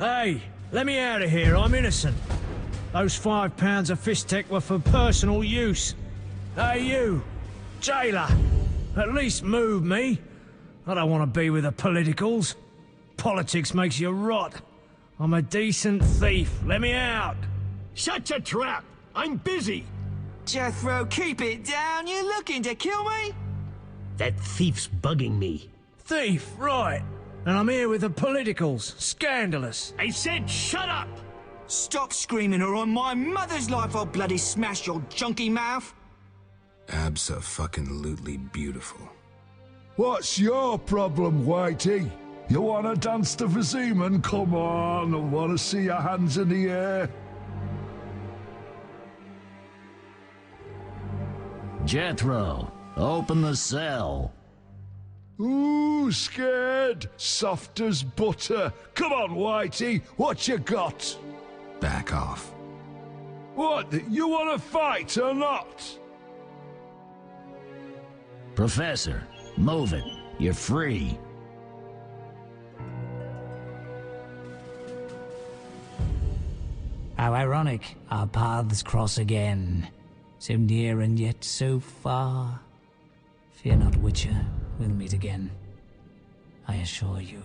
Hey, let me out of here. I'm innocent. Those £5 of fist tech were for personal use. Hey, you, jailer, at least move me. I don't want to be with the politicals. Politics makes you rot. I'm a decent thief. Let me out. Shut your trap! I'm busy! Jethro, keep it down. You looking to kill me? That thief's bugging me. Thief, right. And I'm here with the politicals. Scandalous. I said shut up! Stop screaming or on my mother's life I'll bloody smash your junky mouth. Abso-fucking-lutely beautiful. What's your problem, Whitey? You wanna dance to Vizima? Come on, I wanna see your hands in the air. Jethro, open the cell. Ooh, scared? Soft as butter. Come on, Whitey, what you got? Back off. What, you wanna fight or not? Professor, move it. You're free. How ironic, our paths cross again. So near and yet so far. Fear not, Witcher, we'll meet again. I assure you.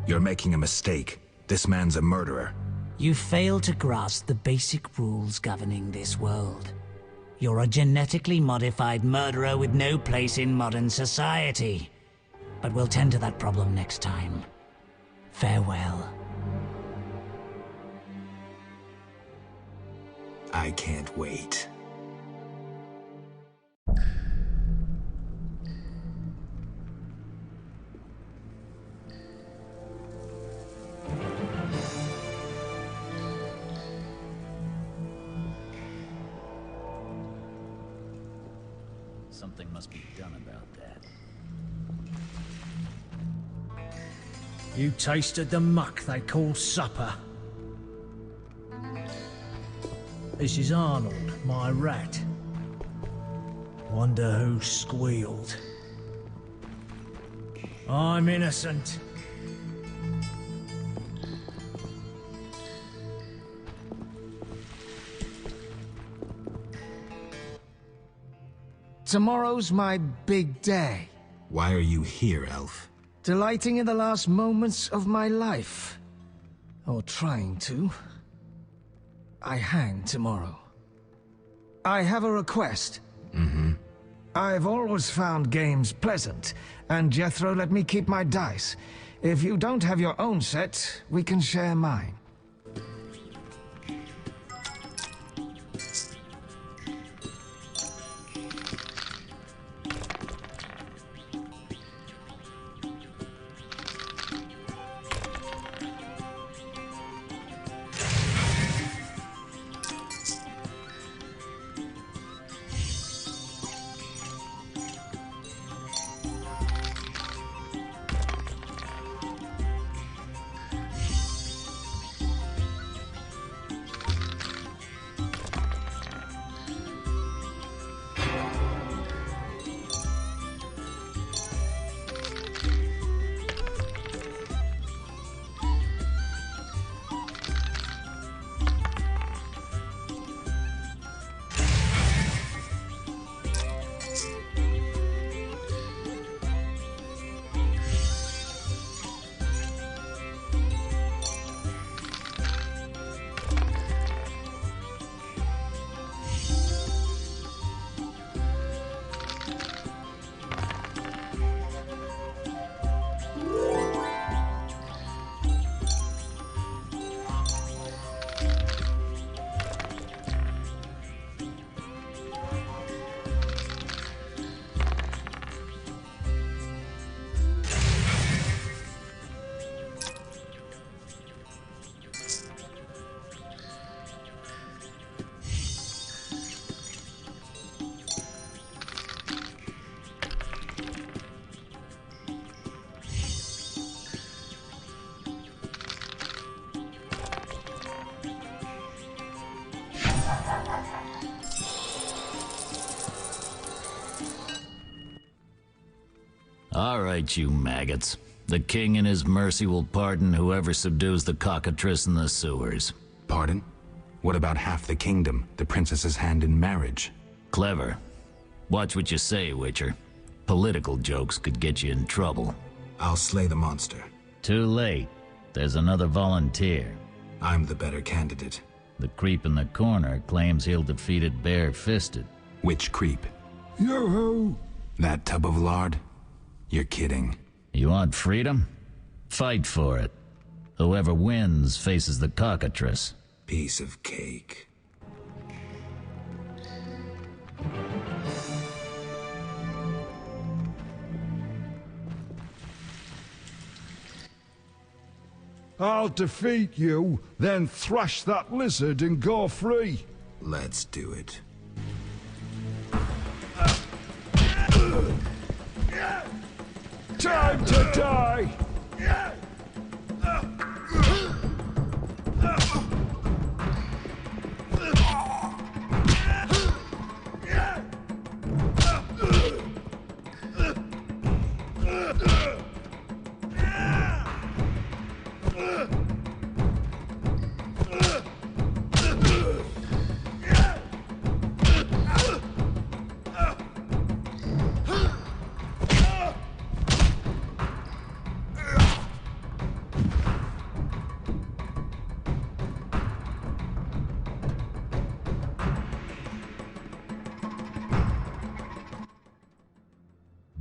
You're making a mistake. This man's a murderer. You fail to grasp the basic rules governing this world. You're a genetically modified murderer with no place in modern society. But we'll tend to that problem next time. Farewell. I can't wait. Something must be done about that. You tasted the muck they call supper. This is Arnold, my rat. Wonder who squealed. I'm innocent. Tomorrow's my big day. Why are you here, Elf? Delighting in the last moments of my life. Or trying to. I hang tomorrow. I have a request. I've always found games pleasant, and Jethro let me keep my dice. If you don't have your own set, we can share mine. All right, you maggots. The king in his mercy will pardon whoever subdues the cockatrice in the sewers. Pardon? What about half the kingdom, the princess's hand in marriage? Clever. Watch what you say, Witcher. Political jokes could get you in trouble. I'll slay the monster. Too late. There's another volunteer. I'm the better candidate. The creep in the corner claims he'll defeat it bare-fisted. Which creep? Yo-ho! That tub of lard? You're kidding. You want freedom? Fight for it. Whoever wins faces the cockatrice. Piece of cake. I'll defeat you, then thrash that lizard and go free. Let's do it. Time to die!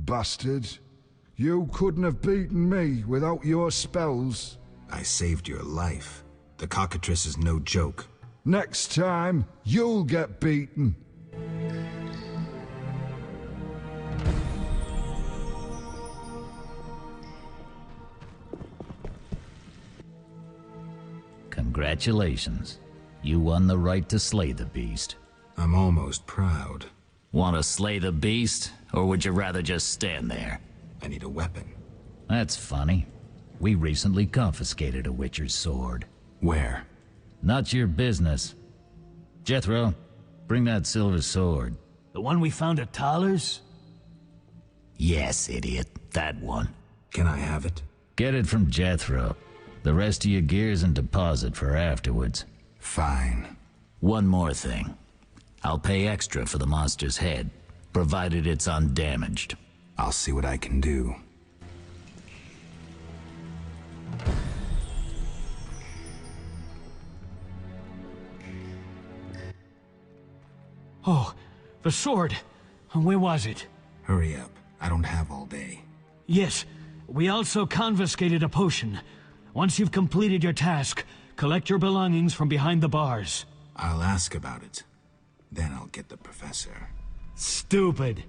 Bastard. You couldn't have beaten me without your spells. I saved your life. The cockatrice is no joke. Next time, you'll get beaten. Congratulations. You won the right to slay the beast. I'm almost proud. Want to slay the beast, or would you rather just stand there? I need a weapon. That's funny. We recently confiscated a Witcher's sword. Where? Not your business. Jethro, bring that silver sword. The one we found at Thaler's? Yes, idiot. That one. Can I have it? Get it from Jethro. The rest of your gear's in deposit for afterwards. Fine. One more thing. I'll pay extra for the monster's head, provided it's undamaged. I'll see what I can do. Oh, the sword. Where was it? Hurry up. I don't have all day. Yes, we also confiscated a potion. Once you've completed your task, collect your belongings from behind the bars. I'll ask about it. Then I'll get the professor. Stupid.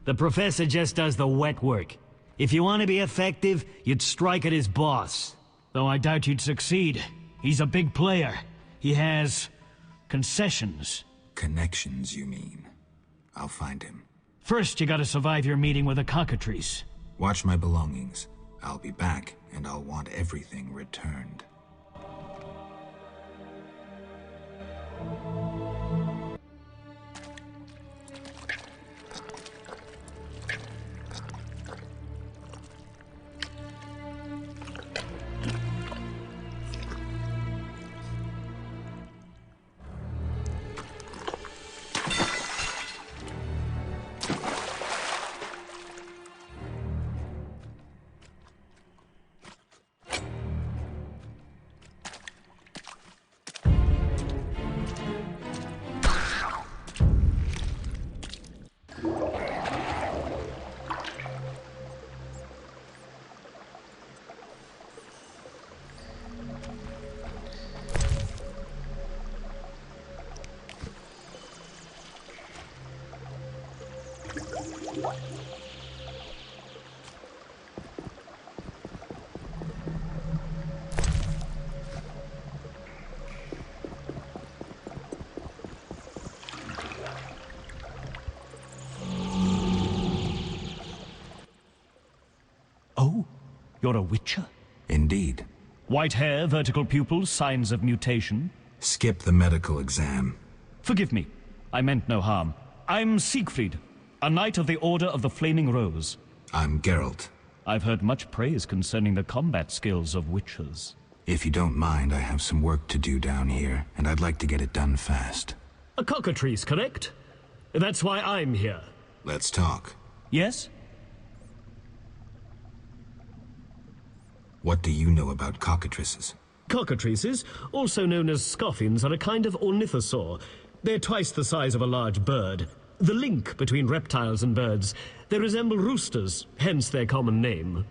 The professor just does the wet work. If you want to be effective, you'd strike at his boss. Though I doubt you'd succeed. He's a big player. He has concessions. Connections, you mean? I'll find him. First, you gotta survive your meeting with the cockatrice. Watch my belongings. I'll be back, and I'll want everything returned. Oh? You're a witcher? Indeed. White hair, vertical pupils, signs of mutation? Skip the medical exam. Forgive me. I meant no harm. I'm Siegfried, a knight of the Order of the Flaming Rose. I'm Geralt. I've heard much praise concerning the combat skills of witchers. If you don't mind, I have some work to do down here, and I'd like to get it done fast. A cockatrice, correct? That's why I'm here. Let's talk. Yes? What do you know about cockatrices? Cockatrices, also known as scoffins, are a kind of ornithosaur. They're twice the size of a large bird. The link between reptiles and birds. They resemble roosters, hence their common name.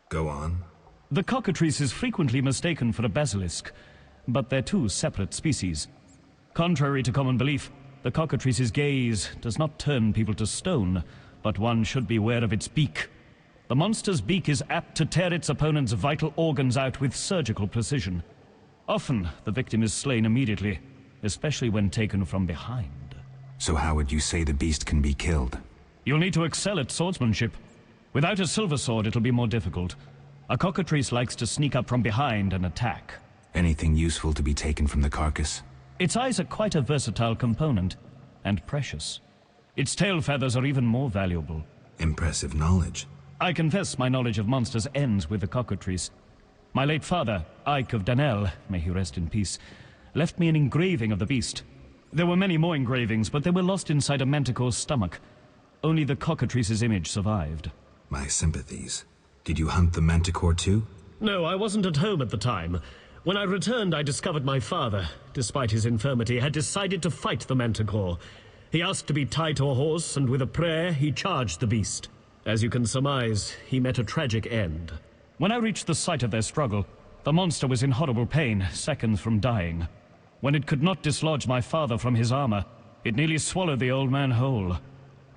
Go on. The cockatrice is frequently mistaken for a basilisk, but they're two separate species. Contrary to common belief, the cockatrice's gaze does not turn people to stone, but one should beware of its beak. The monster's beak is apt to tear its opponent's vital organs out with surgical precision. Often, the victim is slain immediately, especially when taken from behind. So how would you say the beast can be killed? You'll need to excel at swordsmanship. Without a silver sword, it'll be more difficult. A cockatrice likes to sneak up from behind and attack. Anything useful to be taken from the carcass? Its eyes are quite a versatile component, and precious. Its tail feathers are even more valuable. Impressive knowledge. I confess my knowledge of monsters ends with the cockatrice. My late father, Ike of Danell, may he rest in peace, left me an engraving of the beast. There were many more engravings, but they were lost inside a manticore's stomach. Only the cockatrice's image survived. My sympathies. Did you hunt the manticore too? No, I wasn't at home at the time. When I returned, I discovered my father, despite his infirmity, had decided to fight the manticore. He asked to be tied to a horse, and with a prayer, he charged the beast. As you can surmise, he met a tragic end. When I reached the site of their struggle, the monster was in horrible pain, seconds from dying. When it could not dislodge my father from his armor, it nearly swallowed the old man whole.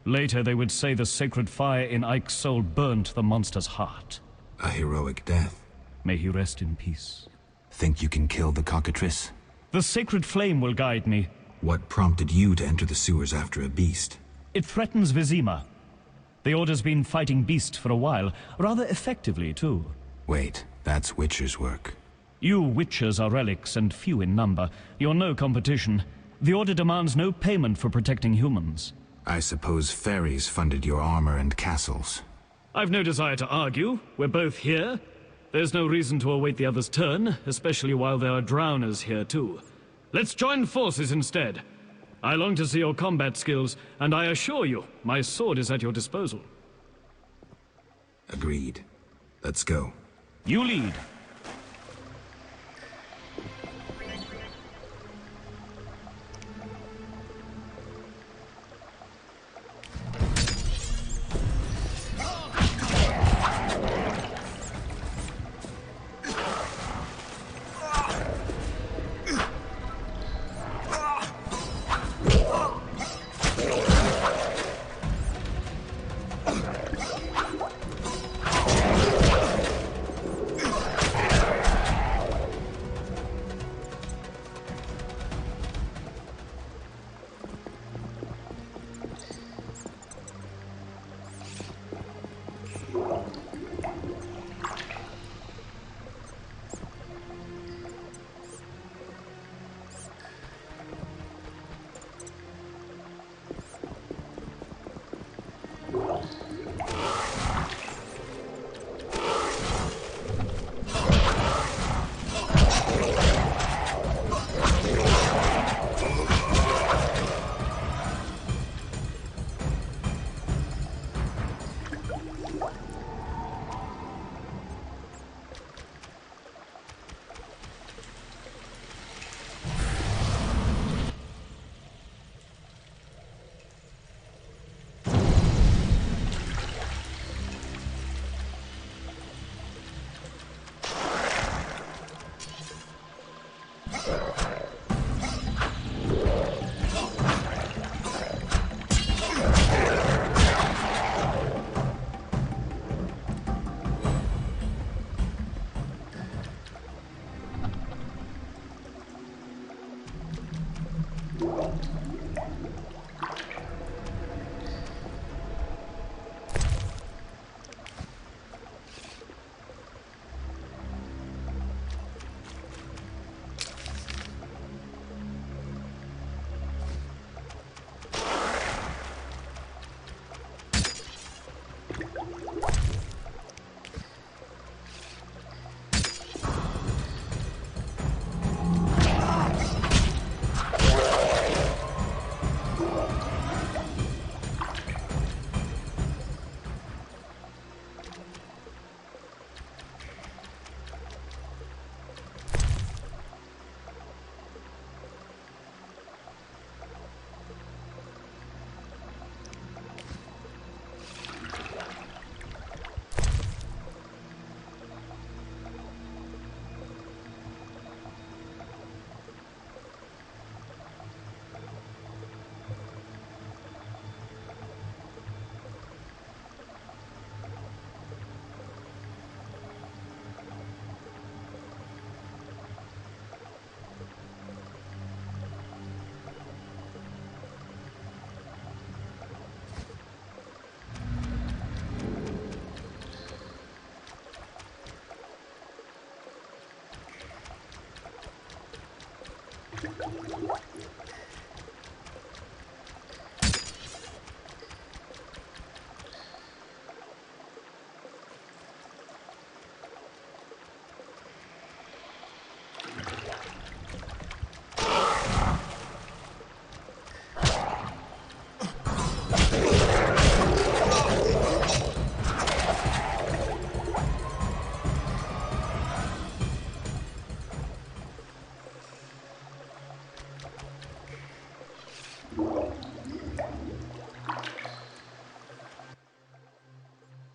Later, they would say the sacred fire in Ike's soul burnt the monster's heart. A heroic death. May he rest in peace. Think you can kill the cockatrice? The sacred flame will guide me. What prompted you to enter the sewers after a beast? It threatens Vizima. The Order's been fighting beasts for a while, rather effectively, too. Wait, that's Witcher's work. You Witchers are relics and few in number. You're no competition. The Order demands no payment for protecting humans. I suppose fairies funded your armor and castles. I've no desire to argue. We're both here. There's no reason to await the other's turn, especially while there are drowners here too. Let's join forces instead. I long to see your combat skills, and I assure you, my sword is at your disposal. Agreed. Let's go. You lead.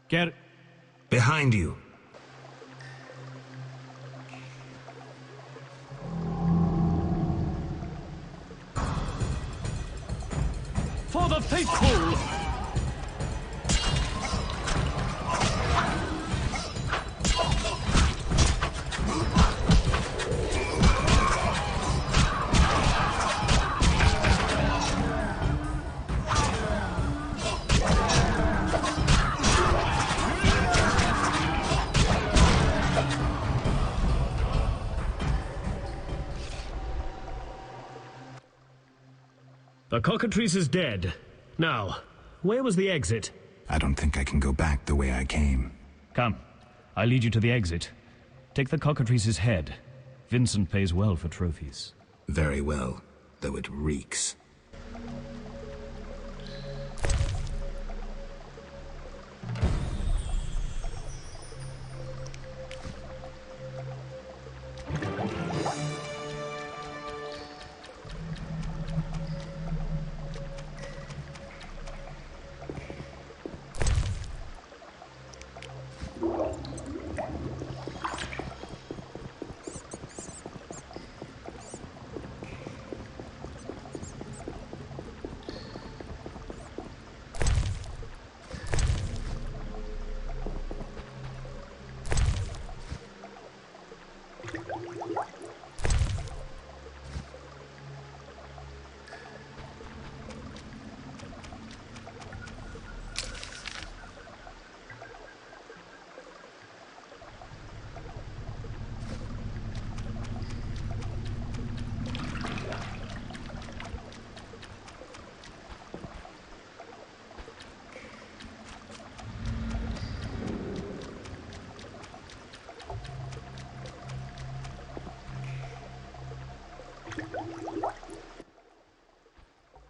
Get... Behind you. For the faithful! The cockatrice is dead. Now, where was the exit? I don't think I can go back the way I came. Come, I'll lead you to the exit. Take the cockatrice's head. Vincent pays well for trophies. Very well, though it reeks.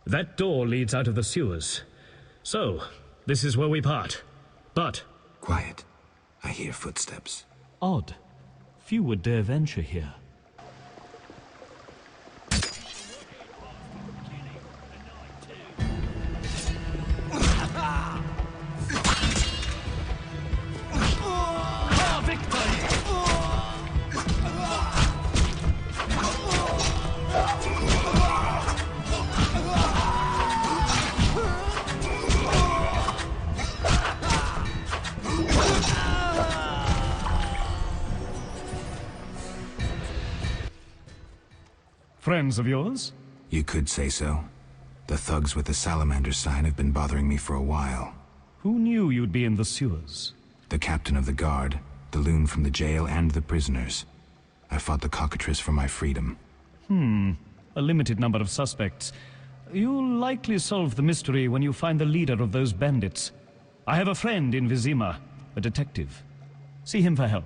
That door leads out of the sewers. So, this is where we part. But... Quiet. I hear footsteps. Odd. Few would dare venture here. Friends of yours? You could say so. The thugs with the salamander sign have been bothering me for a while. Who knew you'd be in the sewers? The captain of the guard, the loon from the jail, and the prisoners. I fought the cockatrice for my freedom. A limited number of suspects. You'll likely solve the mystery when you find the leader of those bandits. I have a friend in Vizima, a detective. See him for help.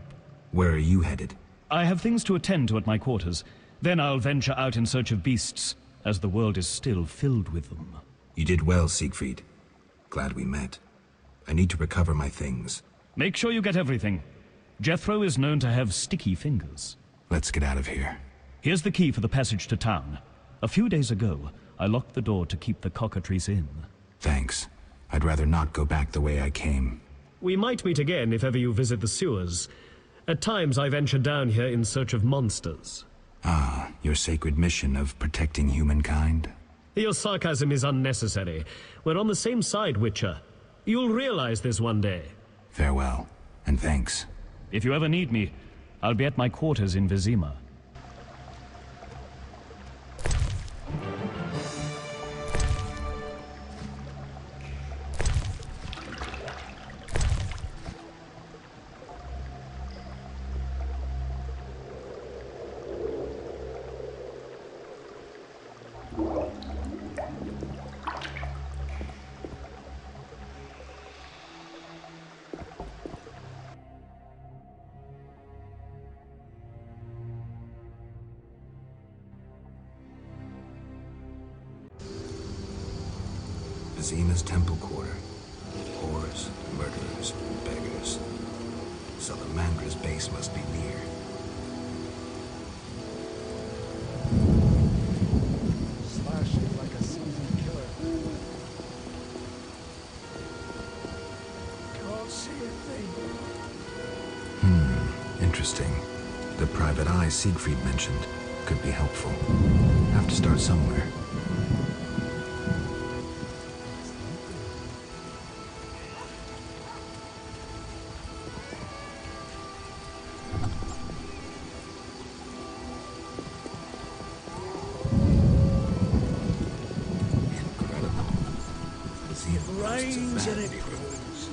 Where are you headed? I have things to attend to at my quarters. Then I'll venture out in search of beasts, as the world is still filled with them. You did well, Siegfried. Glad we met. I need to recover my things. Make sure you get everything. Jethro is known to have sticky fingers. Let's get out of here. Here's the key for the passage to town. A few days ago, I locked the door to keep the cockatrice in. Thanks. I'd rather not go back the way I came. We might meet again if ever you visit the sewers. At times I venture down here in search of monsters. Ah, your sacred mission of protecting humankind? Your sarcasm is unnecessary. We're on the same side, Witcher. You'll realize this one day. Farewell, and thanks. If you ever need me, I'll be at my quarters in Vizima. Vizima's temple quarter. Whores, murderers, beggars. Salamandra's base must be near. Slashing like a seasoned killer. Can't see a thing. Interesting. The private eye Siegfried mentioned could be helpful. Have to start somewhere. Incredible. Vizima Rains and it pours. pours.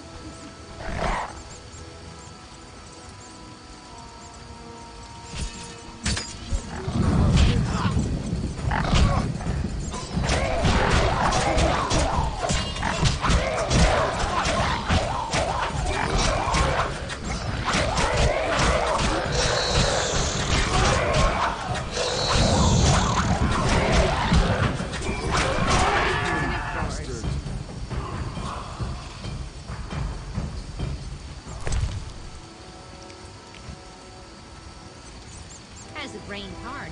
Has it rained hard?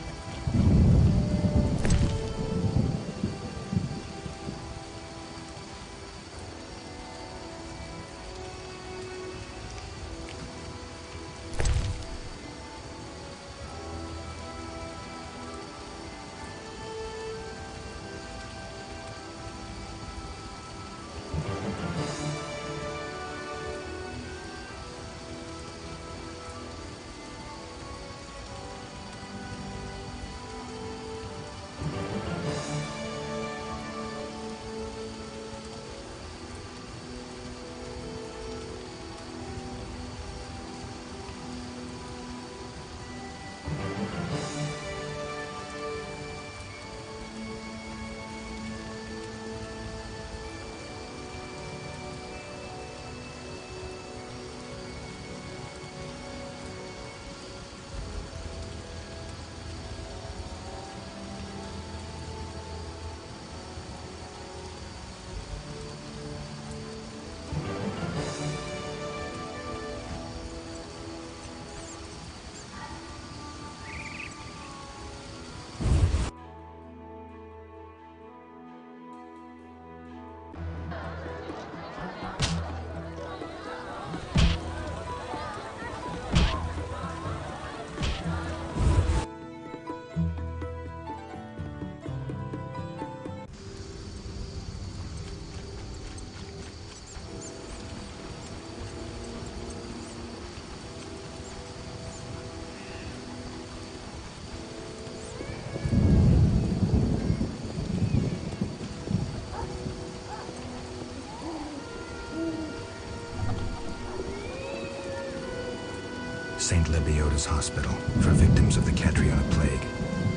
St. Lebioda's hospital for victims of the Catriona plague.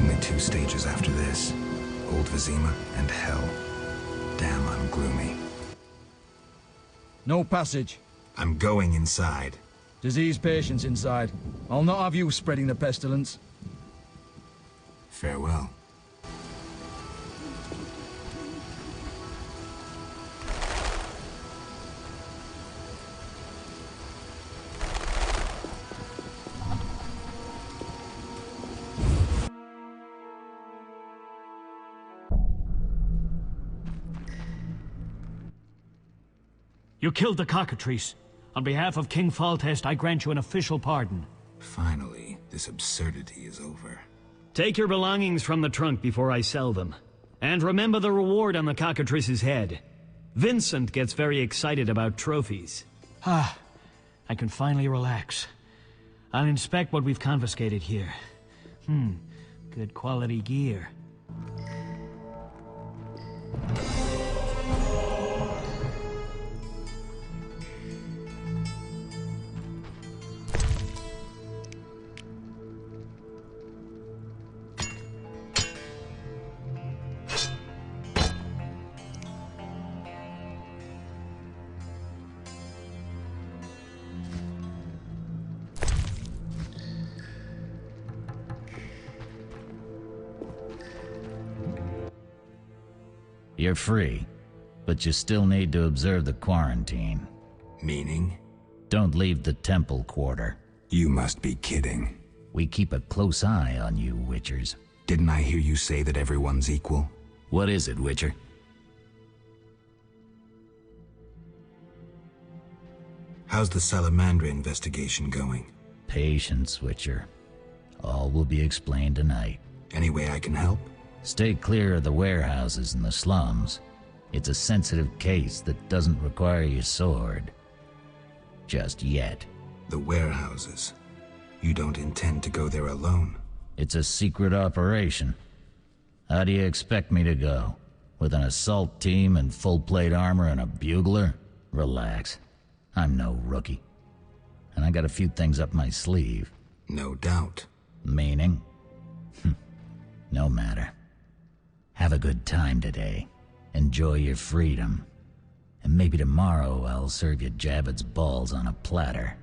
Only 2 stages after this. Old Vizima and hell. Damn, I'm gloomy. No passage. I'm going inside. Disease patients inside. I'll not have you spreading the pestilence. Farewell. You killed the cockatrice. On behalf of King Faltest, I grant you an official pardon. Finally, this absurdity is over. Take your belongings from the trunk before I sell them. And remember the reward on the cockatrice's head. Vincent gets very excited about trophies. Ah, I can finally relax. I'll inspect what we've confiscated here. Good quality gear. You're free. But you still need to observe the quarantine. Meaning? Don't leave the temple quarter. You must be kidding. We keep a close eye on you, Witchers. Didn't I hear you say that everyone's equal? What is it, Witcher? How's the Salamandra investigation going? Patience, Witcher. All will be explained tonight. Any way I can help? Stay clear of the warehouses and the slums. It's a sensitive case that doesn't require your sword. Just yet. The warehouses. You don't intend to go there alone? It's a secret operation. How do you expect me to go? With an assault team and full-plate armor and a bugler? Relax. I'm no rookie. And I got a few things up my sleeve. No doubt. Meaning? No matter. Have a good time today. Enjoy your freedom. And maybe tomorrow I'll serve you Javed's balls on a platter.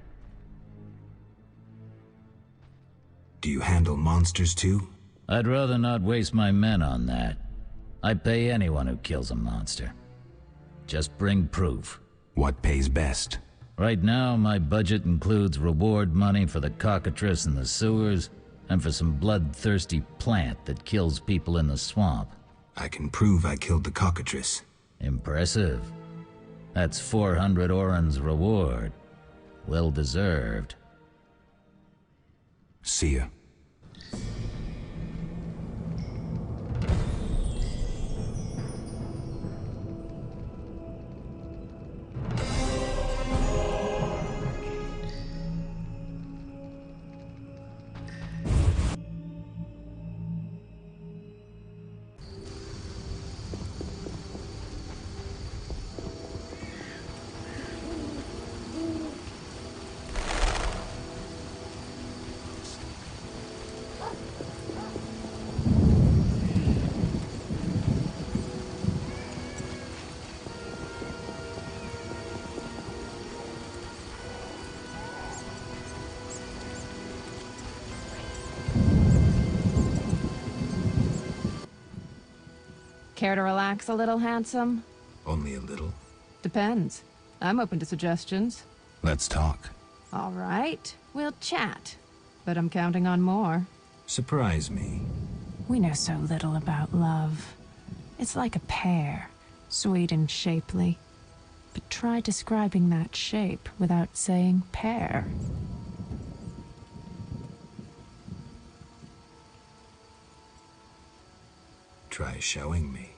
Do you handle monsters too? I'd rather not waste my men on that. I pay anyone who kills a monster. Just bring proof. What pays best? Right now, my budget includes reward money for the cockatrice in the sewers, and for some bloodthirsty plant that kills people in the swamp. I can prove I killed the cockatrice. Impressive. That's 400 Oren's reward. Well deserved. See ya. Care to relax a little, handsome? Only a little. Depends. I'm open to suggestions. Let's talk. All right, we'll chat. But I'm counting on more. Surprise me. We know so little about love. It's like a pear, sweet and shapely. But try describing that shape without saying pear. Try showing me.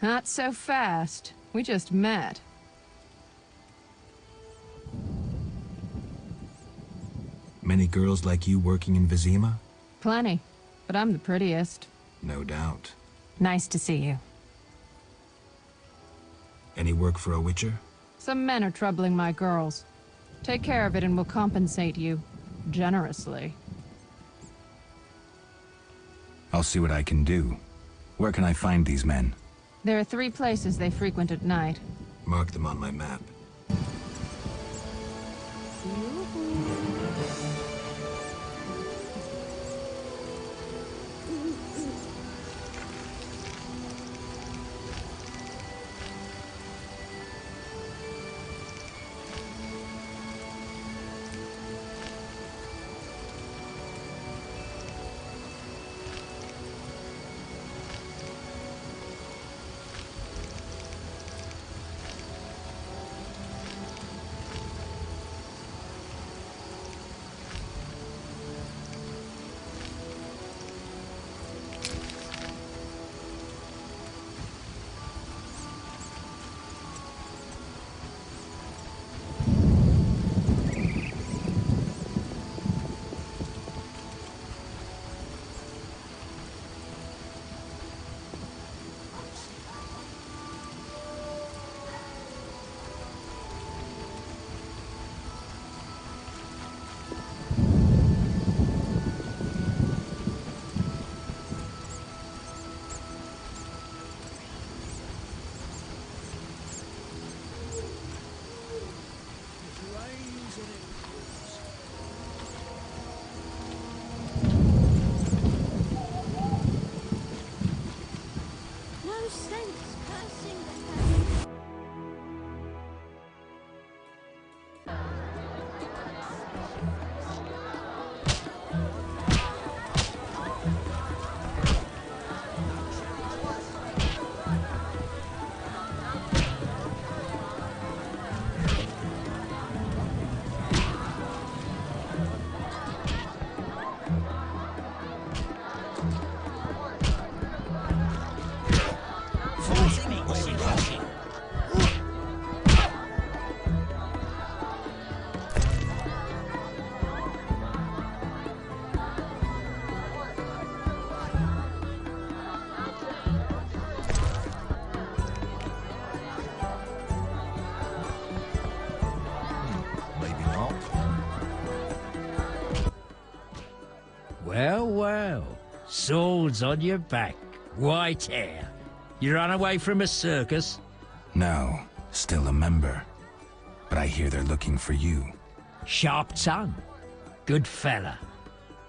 Not so fast. We just met. Many girls like you working in Vizima? Plenty. But I'm the prettiest. No doubt. Nice to see you. Any work for a Witcher? Some men are troubling my girls. Take care of it and we'll compensate you. Generously. I'll see what I can do. Where can I find these men? There are 3 places they frequent at night. Mark them on my map. well. Swords on your back, white hair. You ran away from a circus? No, still a member. But I hear they're looking for you. Sharp tongue. Good fella.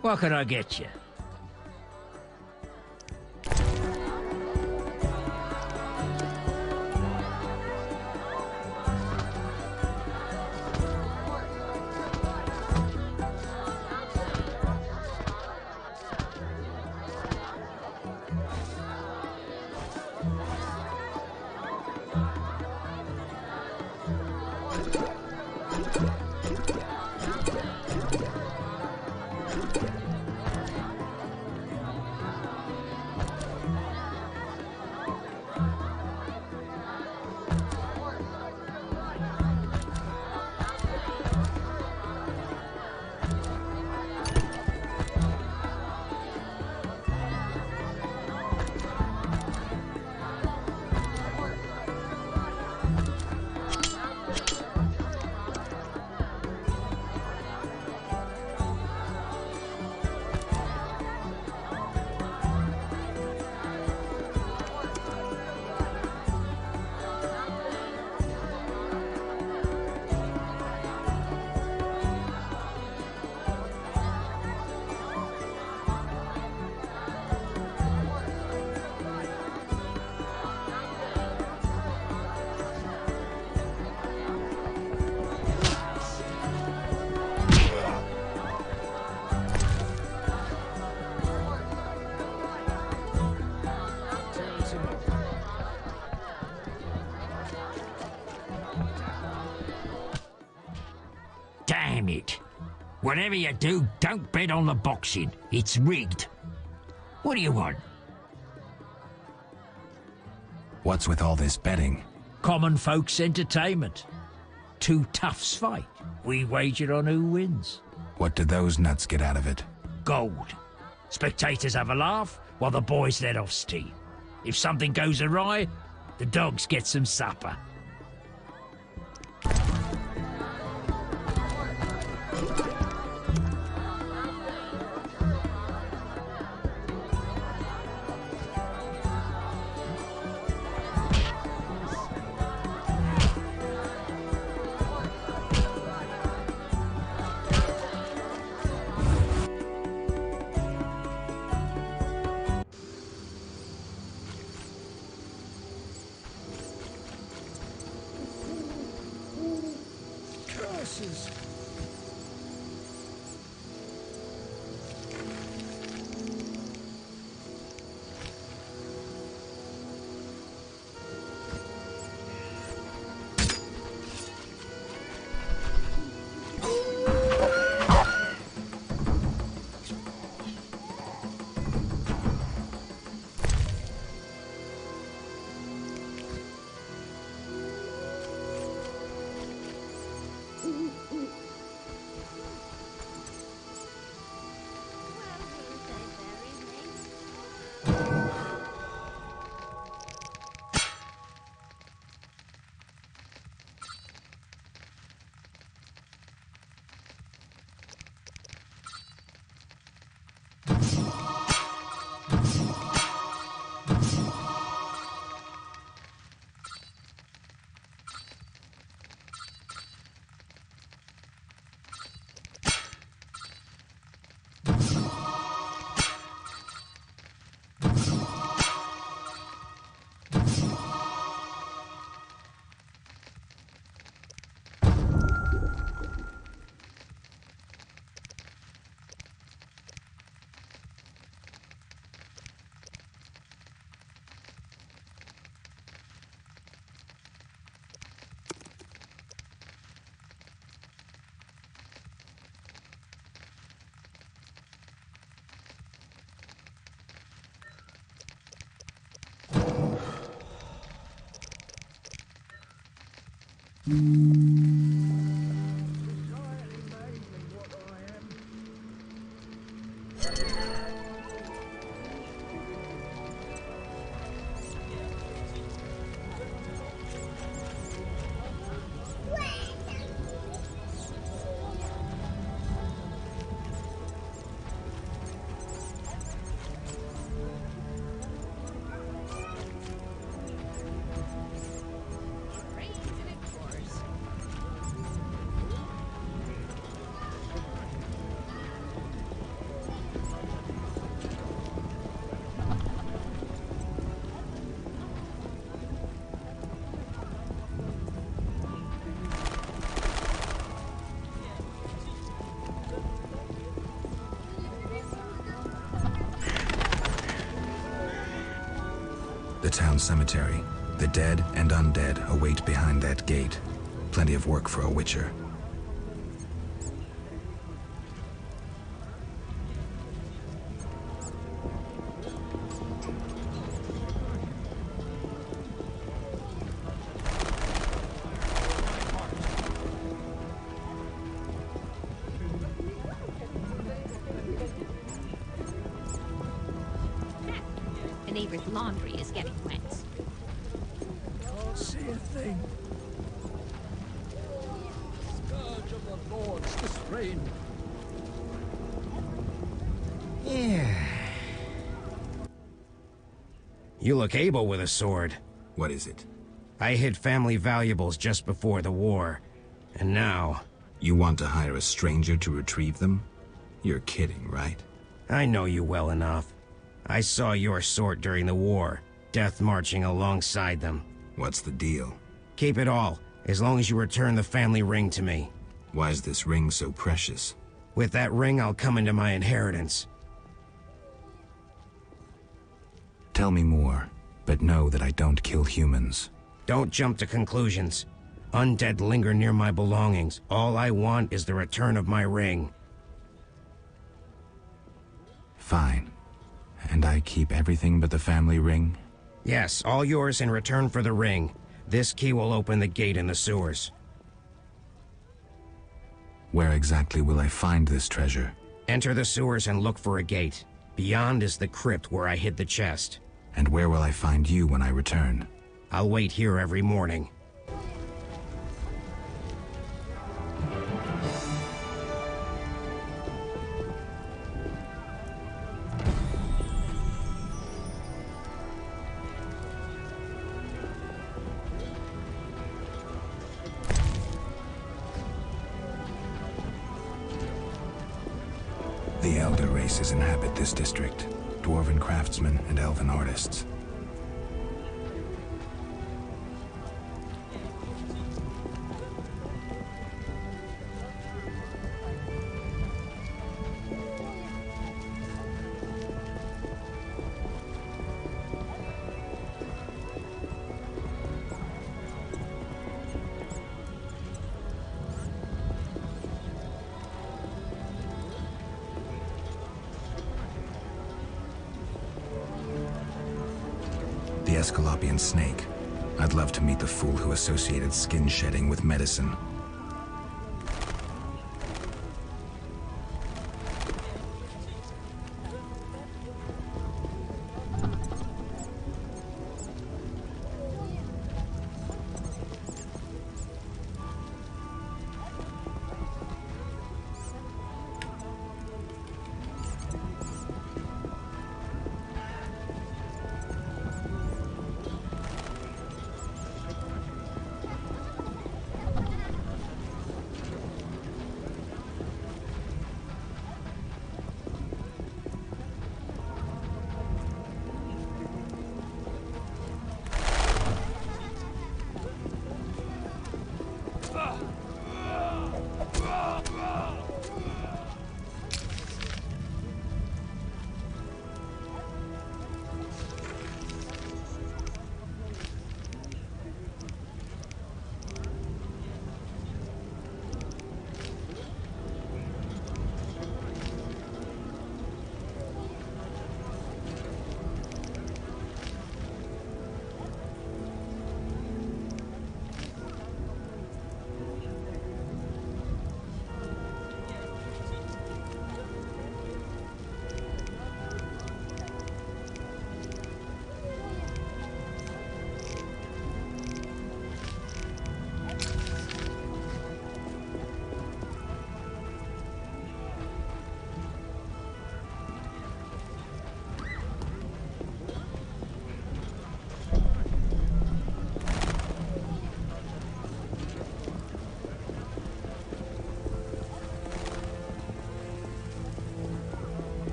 What can I get you? Damn it. Whatever you do, don't bet on the boxing. It's rigged. What do you want? What's with all this betting? Common folks' entertainment. Two toughs fight. We wager on who wins. What do those nuts get out of it? Gold. Spectators have a laugh while the boys let off steam. If something goes awry, the dogs get some supper. town cemetery. The dead and undead await behind that gate. Plenty of work for a witcher. The neighbor's laundry is getting wet. Can't see a thing. Scourge of the lords, this rain. Yeah. You look able with a sword. What is it? I hid family valuables just before the war. And now... You want to hire a stranger to retrieve them? You're kidding, right? I know you well enough. I saw your sort during the war, death marching alongside them. What's the deal? Keep it all, as long as you return the family ring to me. Why is this ring so precious? With that ring, I'll come into my inheritance. Tell me more, but know that I don't kill humans. Don't jump to conclusions. Undead linger near my belongings. All I want is the return of my ring. Fine. And I keep everything but the family ring? Yes, all yours in return for the ring. This key will open the gate in the sewers. Where exactly will I find this treasure? Enter the sewers and look for a gate. Beyond is the crypt where I hid the chest. And where will I find you when I return? I'll wait here every morning. The Elder races inhabit this district. Dwarven craftsmen and elven artists. The Escalopian snake. I'd love to meet the fool who associated skin shedding with medicine.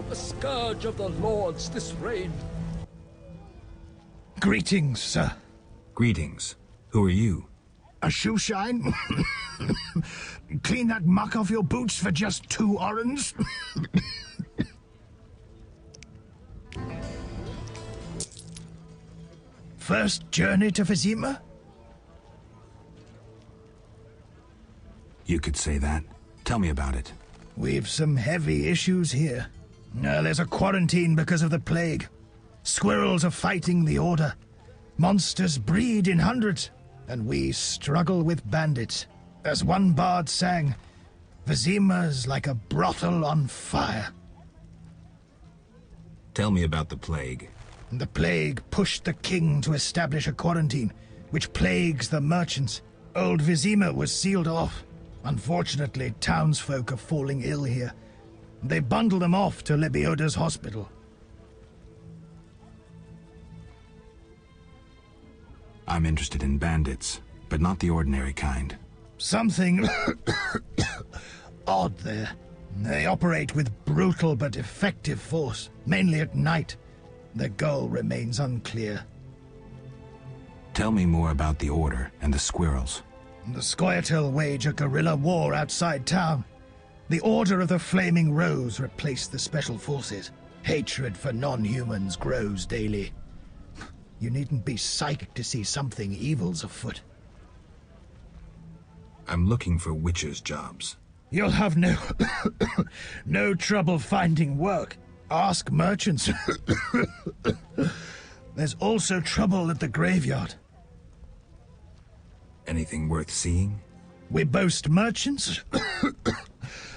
The scourge of the lords this reign. Greetings, sir. Greetings. Who are you? A shoe shine? Clean that muck off your boots for just 2 orens? First journey to Vizima? You could say that. Tell me about it. We've some heavy issues here. There's a quarantine because of the plague. Squirrels are fighting the Order. Monsters breed in hundreds, and we struggle with bandits. As one bard sang, Vizima's like a brothel on fire. Tell me about the plague. The plague pushed the king to establish a quarantine, which plagues the merchants. Old Vizima was sealed off. Unfortunately, townsfolk are falling ill here. They bundle them off to Lebioda's hospital. I'm interested in bandits, but not the ordinary kind. Something odd there. They operate with brutal but effective force, mainly at night. Their goal remains unclear. Tell me more about the Order and the squirrels. The Scoia'tael wage a guerrilla war outside town. The Order of the Flaming Rose replaced the Special Forces. Hatred for non-humans grows daily. You needn't be psychic to see something evil's afoot. I'm looking for witches' jobs. You'll have no trouble finding work. Ask merchants. There's also trouble at the graveyard. Anything worth seeing? We boast merchants,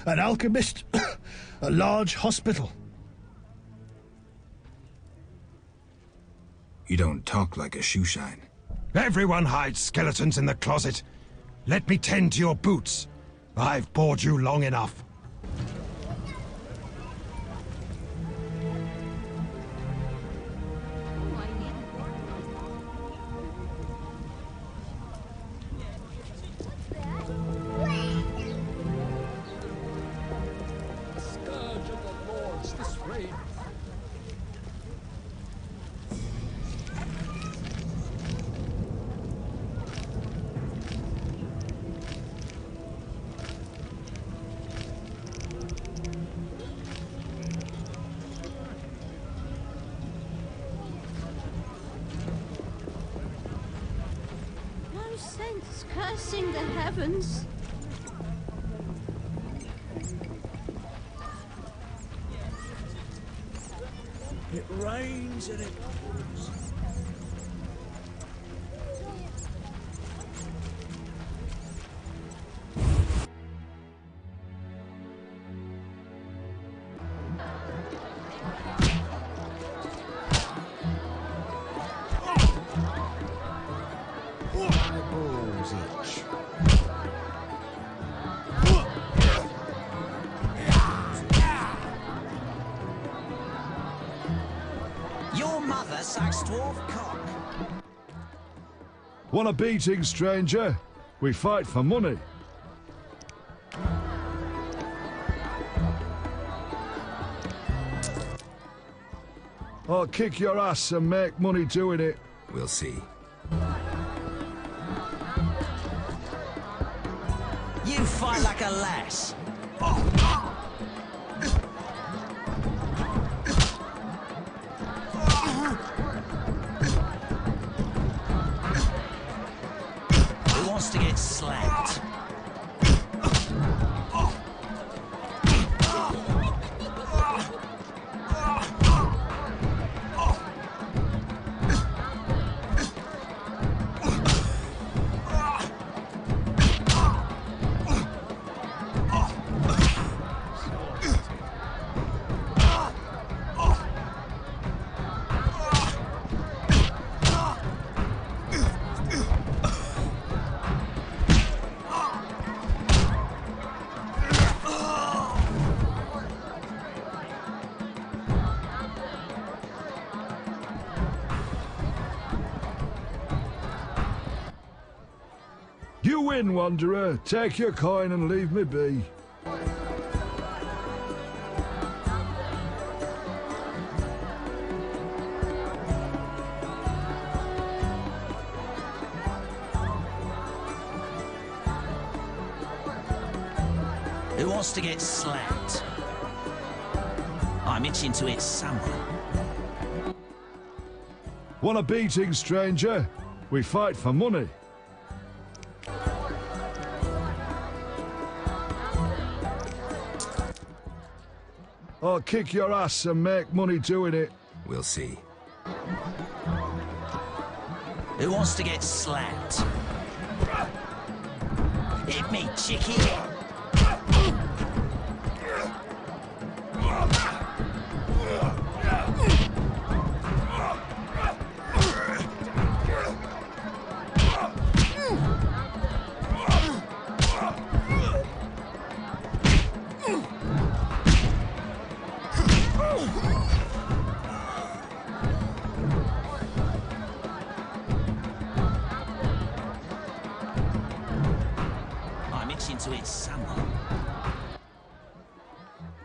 an alchemist, a large hospital. You don't talk like a shoeshine. Everyone hides skeletons in the closet. Let me tend to your boots. I've bored you long enough. Sense cursing the heavens. It rains and it pours. Your mother sucks dwarf cock. Want a beating, stranger? We fight for money. I'll kick your ass and make money doing it. We'll see. You fight like a lass. Who wants to get slapped? win, Wanderer. Take your coin and leave me be. Who wants to get slapped? I'm itching to hit someone. Want a beating, stranger? We fight for money. I'll kick your ass and make money doing it. We'll see. Who wants to get slapped? Hit me, chickie.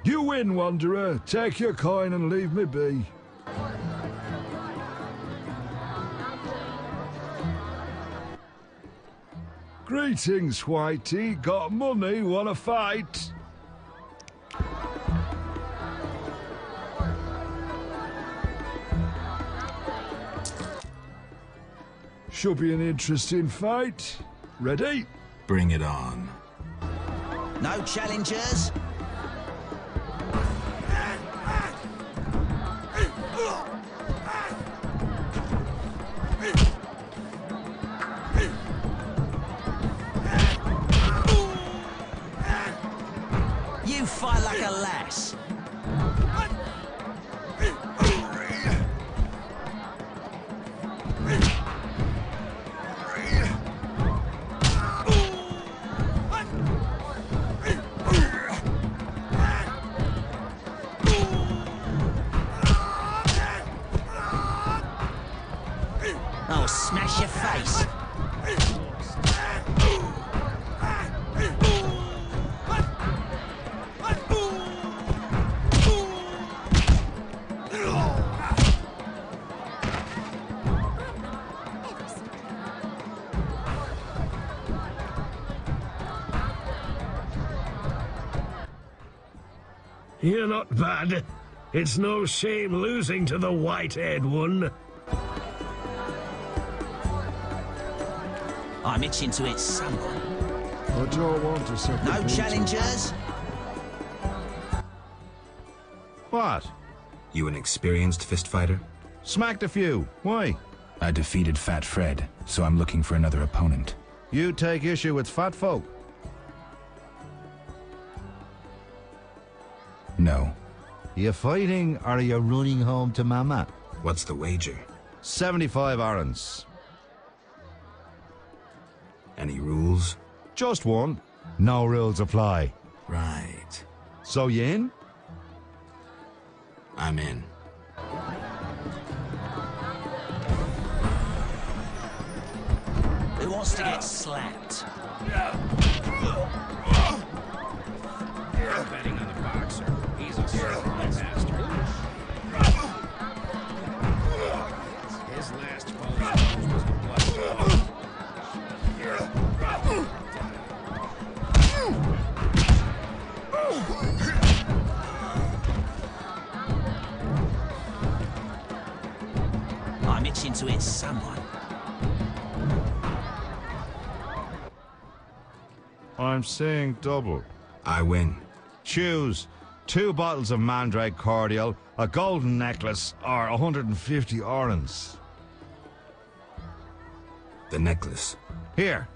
You win, Wanderer. Take your coin and leave me be. Greetings, Whitey. Got money, wanna fight? Should be an interesting fight. Ready? Bring it on. No challengers? You fight like a lass. I'll smash your face. You're not bad. It's no shame losing to the white-haired one. I'm itching to hit someone. I don't want a second. No challengers? What? You an experienced fist fighter? Smacked a few. Why? I defeated Fat Fred, so I'm looking for another opponent. You take issue with fat folk? No. You fighting or are you running home to Mama? What's the wager? 75 orands. Any rules? Just one. No rules apply. Right. So you in? I'm in. Who wants to get slapped? I'm betting on the boxer. He's a certified master. His last Polish was a blood. I'm itching to hit someone. I'm saying double. I win. Choose 2 bottles of Mandrake cordial, a golden necklace, or 150 orands. The necklace. Here.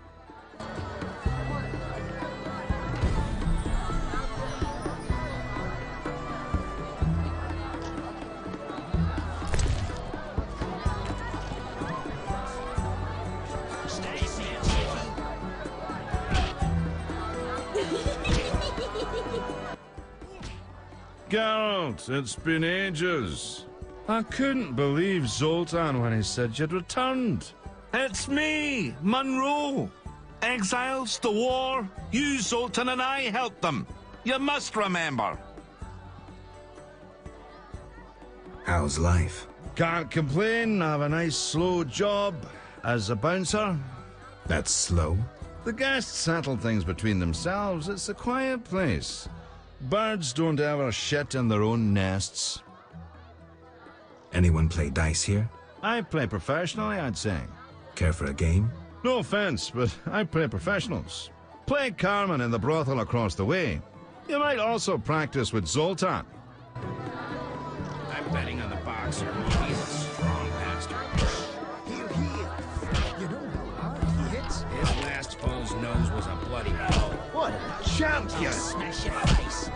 Geralt, it's been ages. I couldn't believe Zoltan when he said you'd returned. It's me, Monroe. Exiles, the war, you, Zoltan, and I helped them. You must remember. How's life? Can't complain. I have a nice slow job as a bouncer. That's slow? The guests settle things between themselves. It's a quiet place. Birds don't ever shit in their own nests. Anyone play dice here? I play professionally, I'd say. Care for a game? No offense, but I play professionals. Play Carmen in the brothel across the way. You might also practice with Zoltan. I'm betting on the boxer. He's a strong bastard. Hear, hear. You know how hard he hits? His last foe's nose was a bloody hole. What a champion! Smash your face.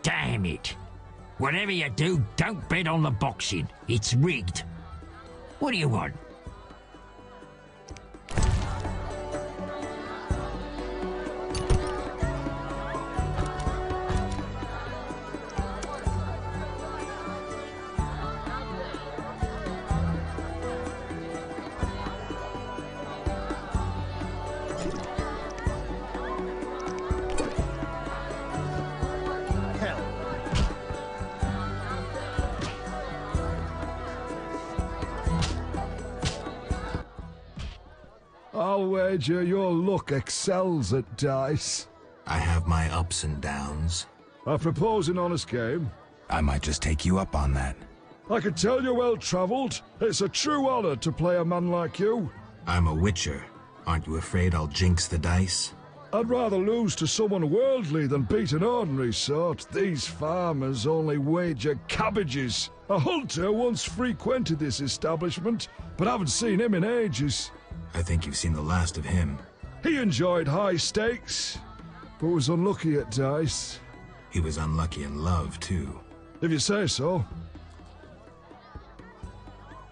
Damn it. Whatever you do, don't bet on the boxing. It's rigged. What do you want? I'll wager your luck excels at dice. I have my ups and downs. I propose an honest game. I might just take you up on that. I can tell you're well-travelled. It's a true honor to play a man like you. I'm a witcher. Aren't you afraid I'll jinx the dice? I'd rather lose to someone worldly than beat an ordinary sort. These farmers only wager cabbages. A hunter once frequented this establishment, but I haven't seen him in ages. I think you've seen the last of him. He enjoyed high stakes, but was unlucky at dice. He was unlucky in love, too. If you say so.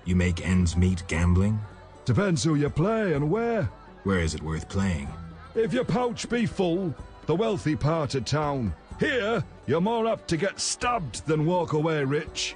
You make ends meet gambling? Depends who you play and where. Where is it worth playing? If your pouch be full, the wealthy part of town. Here, you're more apt to get stabbed than walk away rich.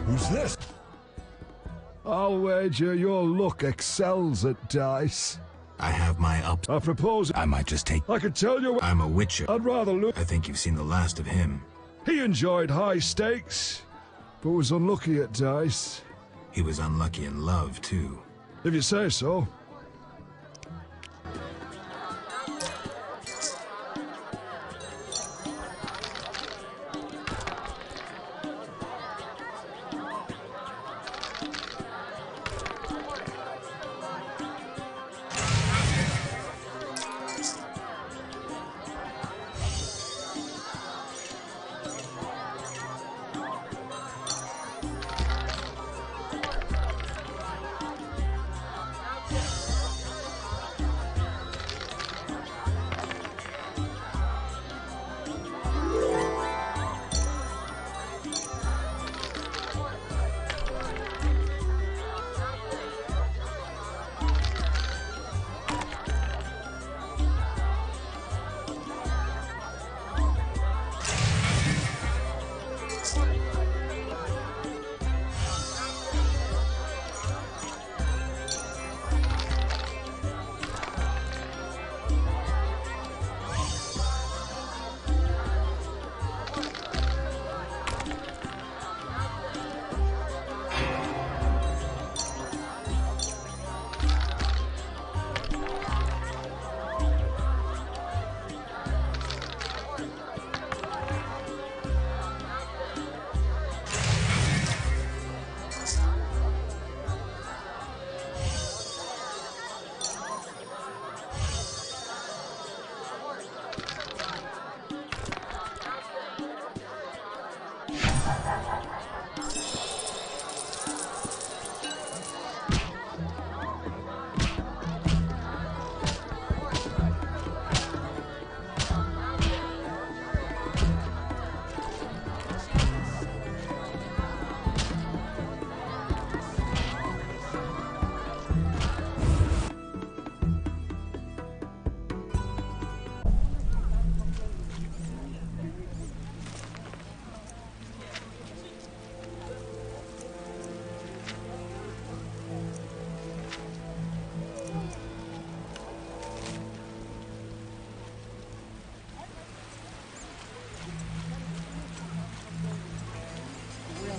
Who's this? I'll wager your luck excels at dice. I have my ups. I propose... I might just take... I can tell you... I'm a witcher. I'd rather look... I think you've seen the last of him. He enjoyed high stakes, but was unlucky at dice. He was unlucky in love, too. If you say so.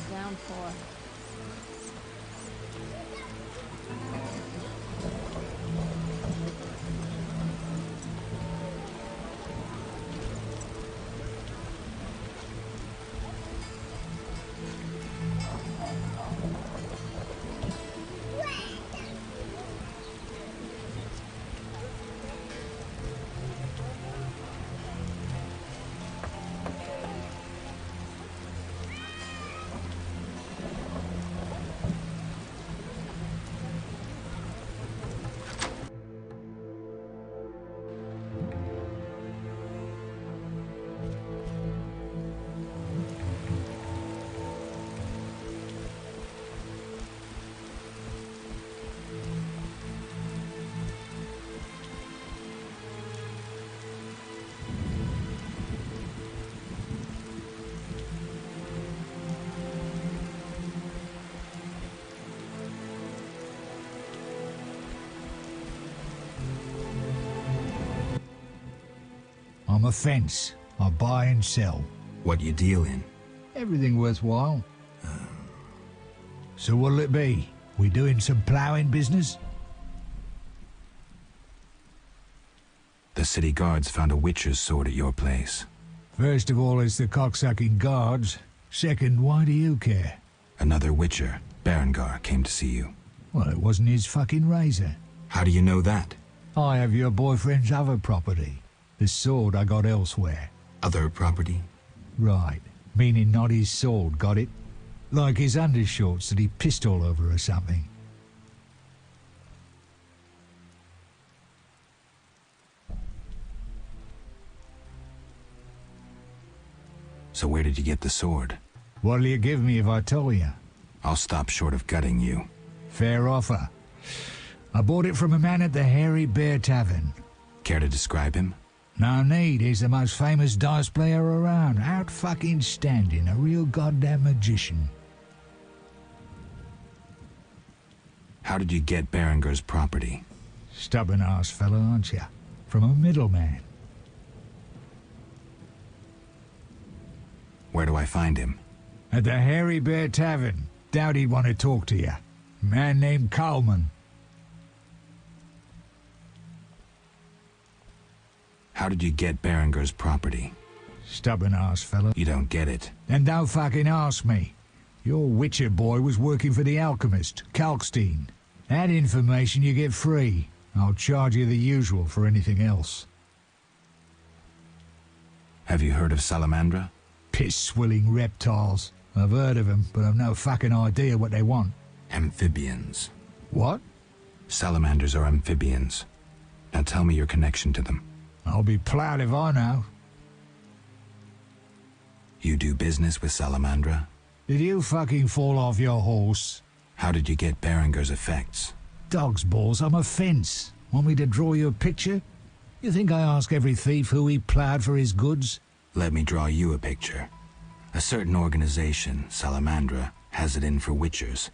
Down for. I'm a fence. I buy and sell. What you deal in? Everything worthwhile. So what'll it be? We doing some ploughing business? The city guards found a witcher's sword at your place. First of all, it's the cocksucking guards. Second, why do you care? Another witcher, Berengar, came to see you. Well, it wasn't his fucking razor. How do you know that? I have your boyfriend's other property. The sword I got elsewhere. Other property? Right. Meaning not his sword, got it? Like his undershorts that he pissed all over or something. So where did you get the sword? What'll you give me if I tell you? I'll stop short of gutting you. Fair offer. I bought it from a man at the Hairy Bear Tavern. Care to describe him? No need, he's the most famous dice player around. Out fucking standing, a real goddamn magician. How did you get Berengar's property? Stubborn-ass fellow, aren't you? From a middleman. Where do I find him? At the Hairy Bear Tavern. Doubt he'd want to talk to you. Man named Coleman. How did you get Berenger's property? Stubborn ass fella. You don't get it. Then don't fucking ask me. Your Witcher boy was working for the alchemist, Kalkstein. That information you get free. I'll charge you the usual for anything else. Have you heard of Salamandra? Piss-swilling reptiles. I've heard of them, but I've no fucking idea what they want. Amphibians. What? Salamanders are amphibians. Now tell me your connection to them. I'll be plowed if I know. You do business with Salamandra? Did you fucking fall off your horse? How did you get Berenger's effects? Dog's balls, I'm a fence. Want me to draw you a picture? You think I ask every thief who he ploughed for his goods? Let me draw you a picture. A certain organization, Salamandra, has it in for witchers.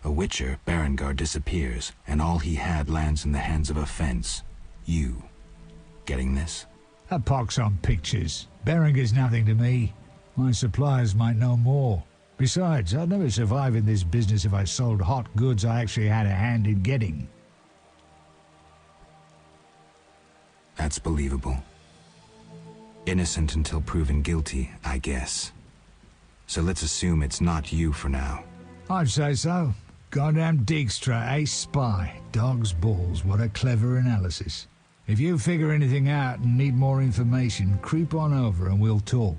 A witcher, Berengar, disappears, and all he had lands in the hands of a fence. You. Getting this? A pox on pictures. Berenger's nothing to me. My suppliers might know more. Besides, I'd never survive in this business if I sold hot goods I actually had a hand in getting. That's believable. Innocent until proven guilty, I guess. So let's assume it's not you for now. I'd say so. Goddamn Dijkstra, ace spy. Dog's balls, what a clever analysis. If you figure anything out and need more information, creep on over and we'll talk.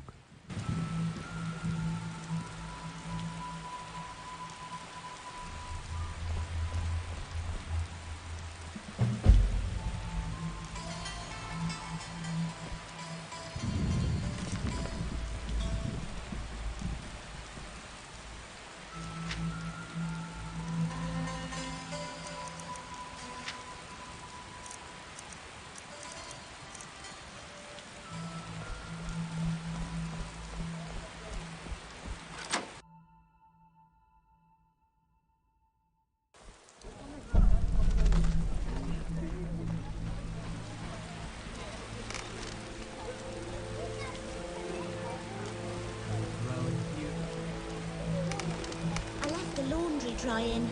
Trying.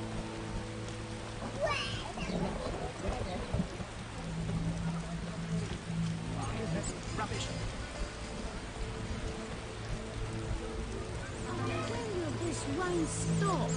When will this rain stop?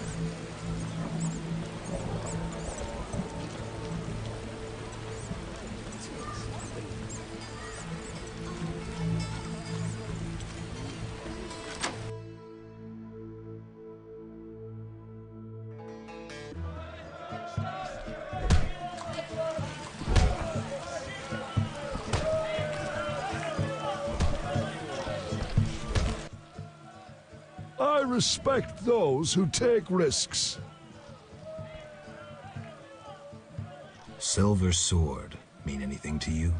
I respect those who take risks. Silver sword mean anything to you?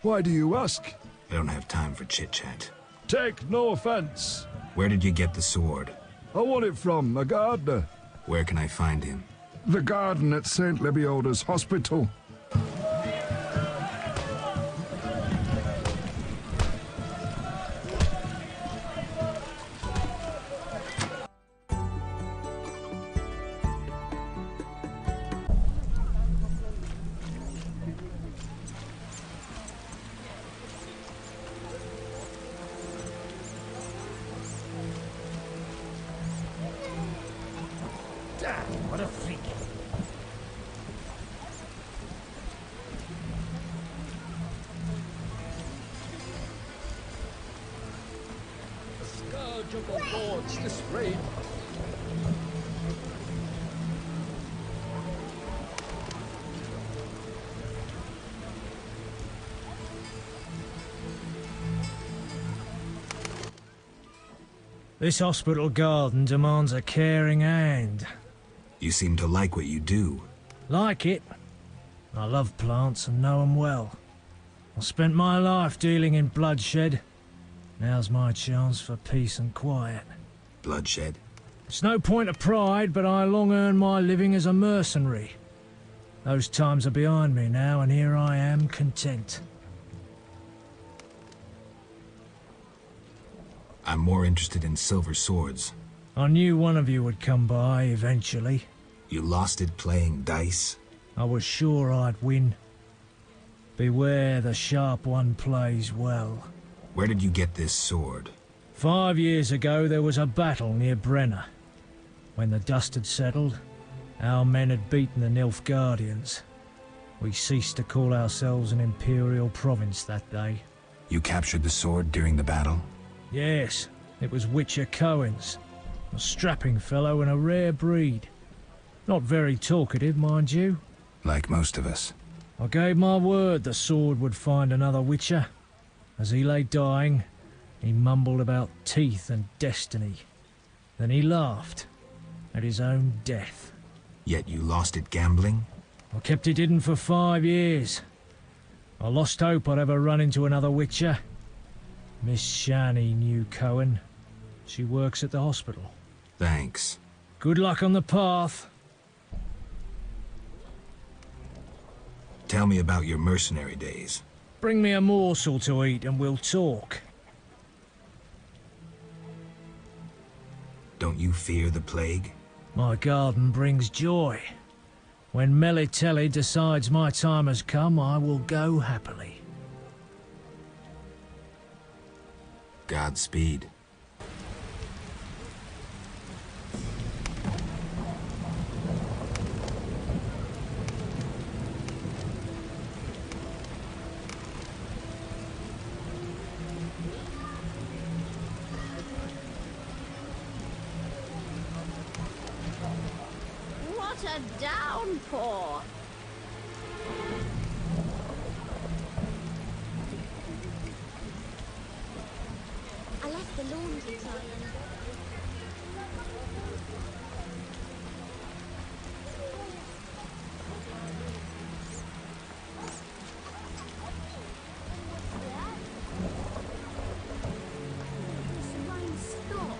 Why do you ask? I don't have time for chit-chat. Take no offense. Where did you get the sword? I won it from a gardener. Where can I find him? The garden at St. Lebioda's hospital. What a freak. The scourge of the lords, this rain. This hospital garden demands a caring hand. You seem to like what you do. Like it? I love plants and know them well. I spent my life dealing in bloodshed. Now's my chance for peace and quiet. Bloodshed? It's no point of pride, but I long earned my living as a mercenary. Those times are behind me now, and here I am, content. I'm more interested in silver swords. I knew one of you would come by eventually. You lost it playing dice? I was sure I'd win. Beware the sharp one plays well. Where did you get this sword? 5 years ago there was a battle near Brenner. When the dust had settled, our men had beaten the Nilfgaardians. We ceased to call ourselves an imperial province that day. You captured the sword during the battle? Yes, it was Witcher Cohen's. A strapping fellow and a rare breed. Not very talkative, mind you. Like most of us. I gave my word the sword would find another Witcher. As he lay dying, he mumbled about teeth and destiny. Then he laughed at his own death. Yet you lost it gambling? I kept it hidden for 5 years. I lost hope I'd ever run into another Witcher. Miss Shani knew Cohen. She works at the hospital. Thanks. Good luck on the path. Tell me about your mercenary days. Bring me a morsel to eat and we'll talk. Don't you fear the plague? My garden brings joy. When Melitelli decides my time has come, I will go happily. Godspeed. What a downpour! I left the laundry tie-in. This rain stopped.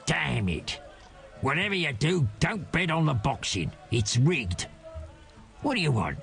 Damn it. Whatever you do, don't bet on the boxing. It's rigged. What do you want?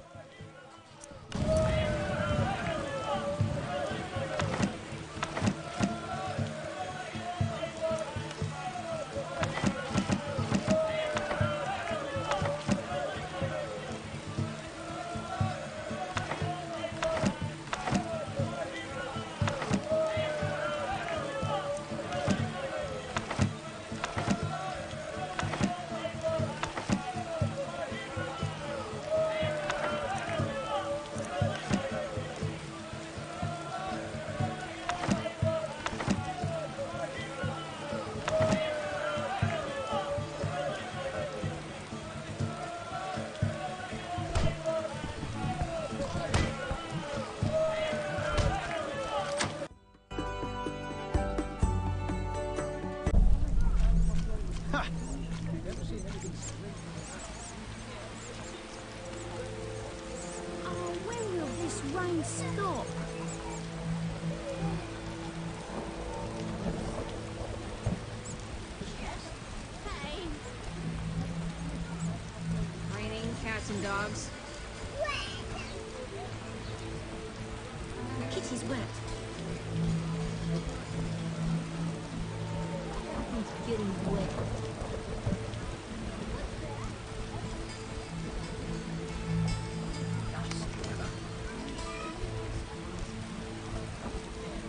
Oh, when will this rain stop? Hey! Raining cats and dogs. Kitty's wet. He's getting wet.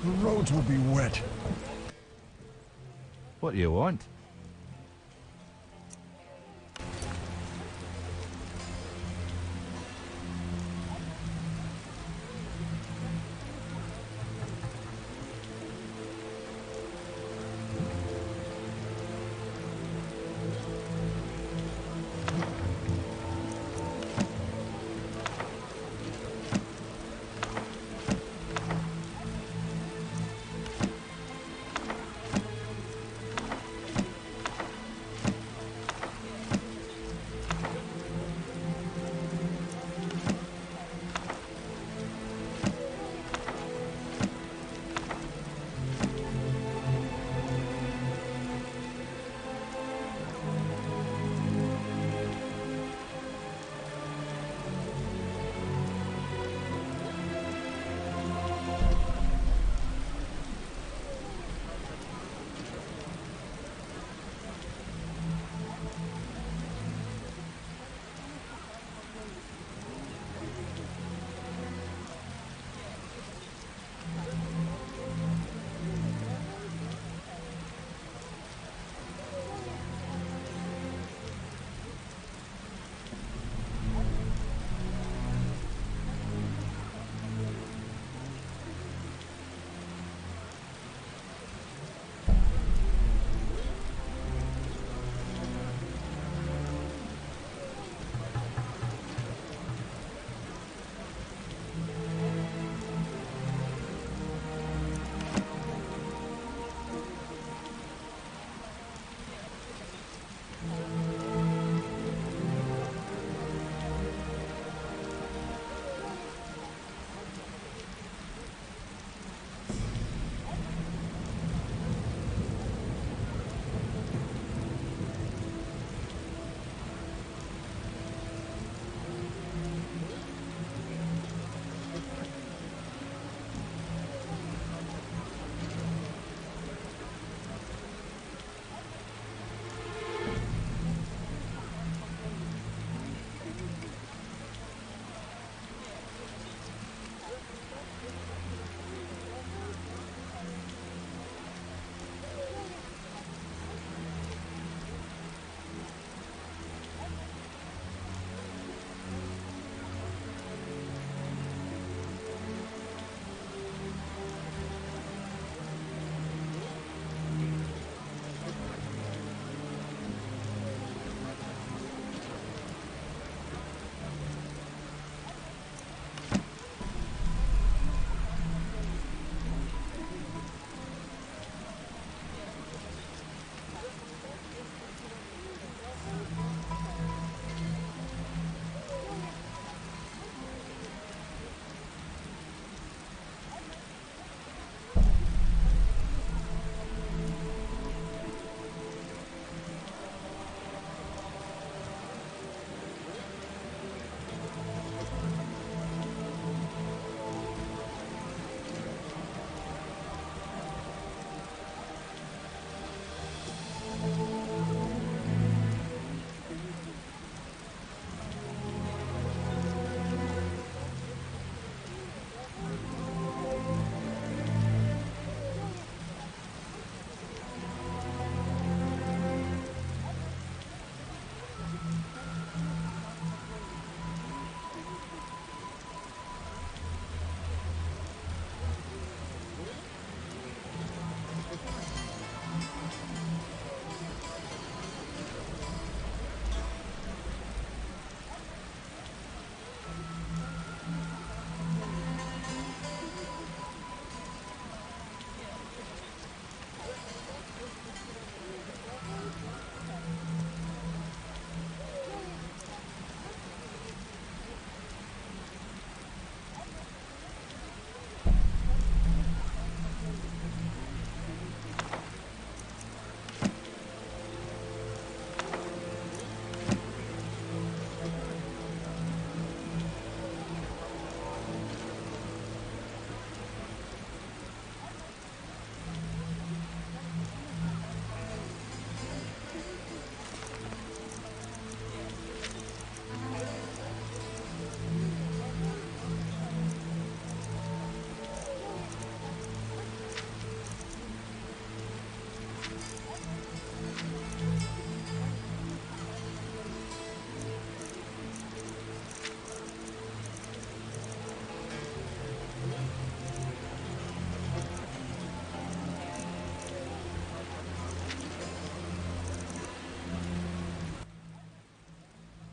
The roads will be wet. What do you want?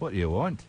What do you want?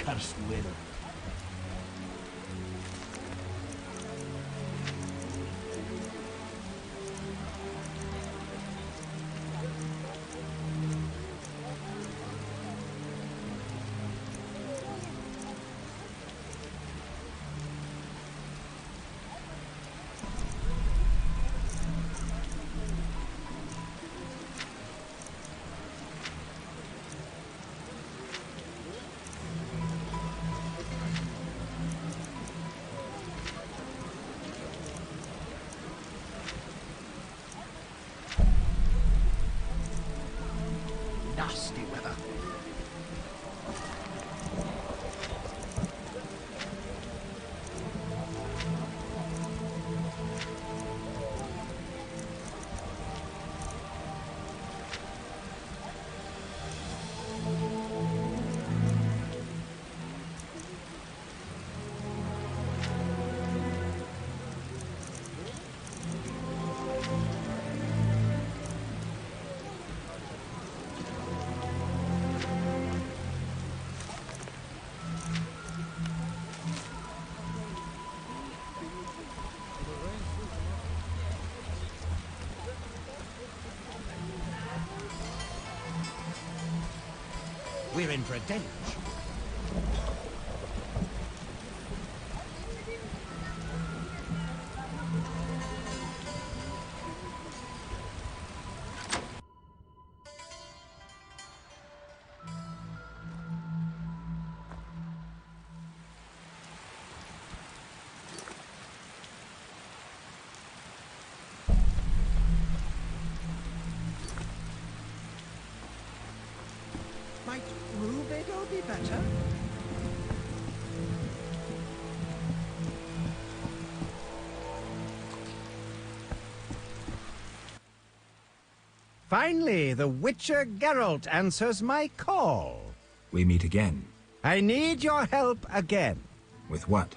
Cursed weather. Nasty weather. We're in for a deluge. Might Rubedo be better? Finally, the Witcher Geralt answers my call. We meet again. I need your help again. With what?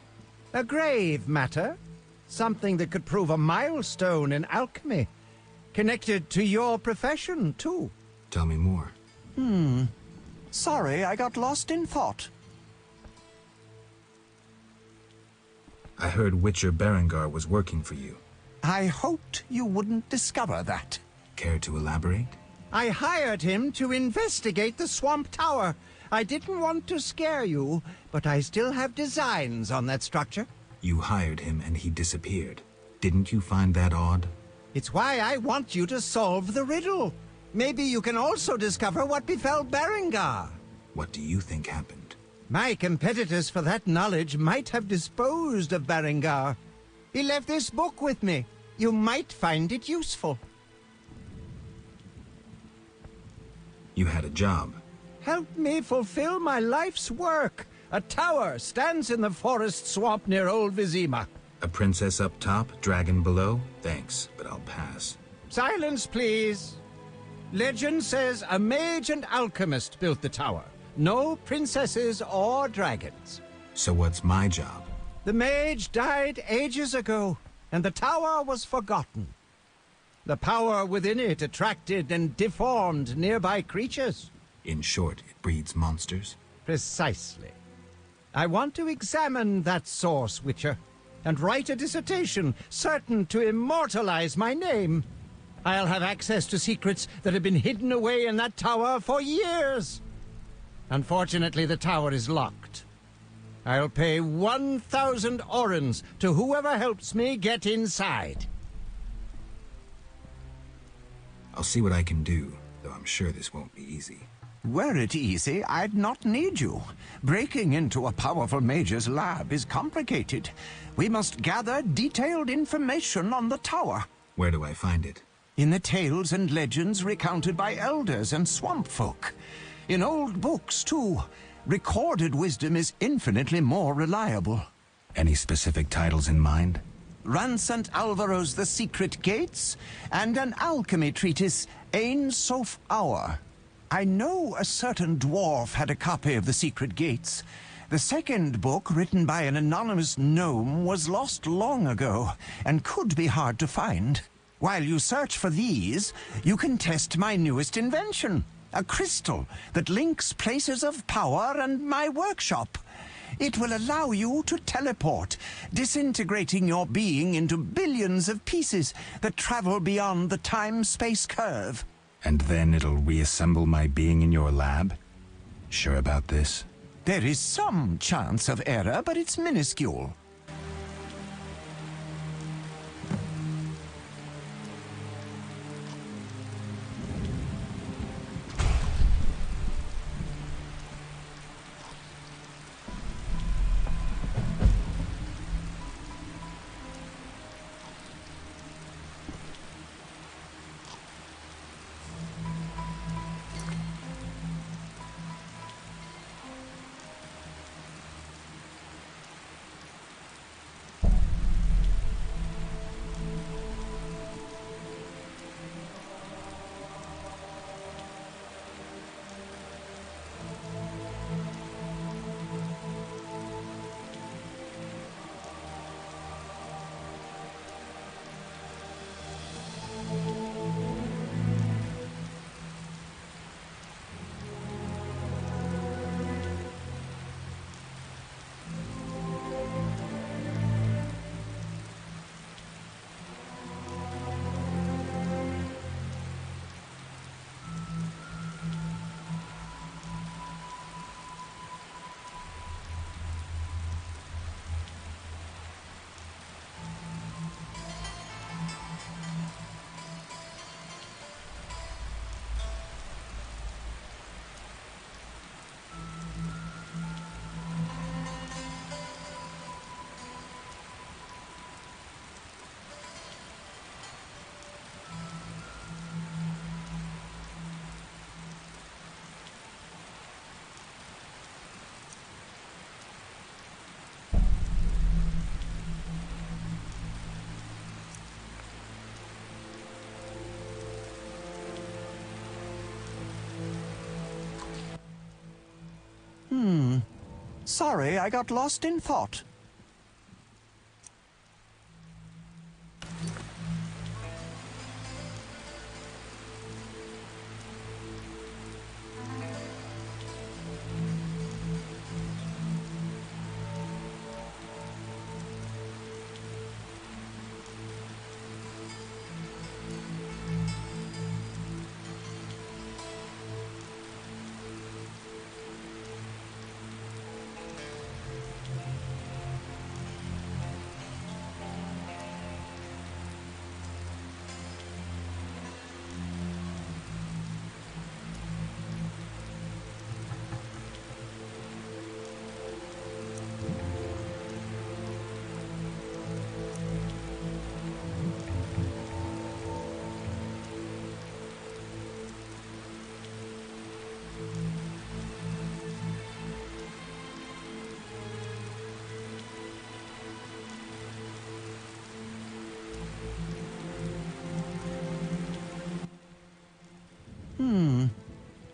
A grave matter. Something that could prove a milestone in alchemy. Connected to your profession, too. Tell me more. Sorry, I got lost in thought. I heard Witcher Berengar was working for you. I hoped you wouldn't discover that. Care to elaborate? I hired him to investigate the Swamp Tower. I didn't want to scare you, but I still have designs on that structure. You hired him and he disappeared. Didn't you find that odd? It's why I want you to solve the riddle. Maybe you can also discover what befell Berengar. What do you think happened? My competitors for that knowledge might have disposed of Berengar. He left this book with me. You might find it useful. You had a job. Help me fulfill my life's work. A tower stands in the forest swamp near Old Vizima. A princess up top, dragon below? Thanks, but I'll pass. Silence, please. Legend says a mage and alchemist built the tower. No princesses or dragons. So what's my job? The mage died ages ago, and the tower was forgotten. The power within it attracted and deformed nearby creatures. In short, it breeds monsters? Precisely. I want to examine that source, Witcher, and write a dissertation certain to immortalize my name. I'll have access to secrets that have been hidden away in that tower for years. Unfortunately, the tower is locked. I'll pay 1,000 orens to whoever helps me get inside. I'll see what I can do, though I'm sure this won't be easy. Were it easy, I'd not need you. Breaking into a powerful mage's lab is complicated. We must gather detailed information on the tower. Where do I find it? In the tales and legends recounted by elders and swamp folk. In old books, too. Recorded wisdom is infinitely more reliable. Any specific titles in mind? Ransant Alvaro's The Secret Gates, and an alchemy treatise, Ain Soph Hour. I know a certain dwarf had a copy of The Secret Gates. The second book, written by an anonymous gnome, was lost long ago, and could be hard to find. While you search for these, you can test my newest invention, a crystal that links places of power and my workshop. It will allow you to teleport, disintegrating your being into billions of pieces that travel beyond the time-space curve. And then it'll reassemble my being in your lab? Sure about this? There is some chance of error, but it's minuscule. Sorry, I got lost in thought.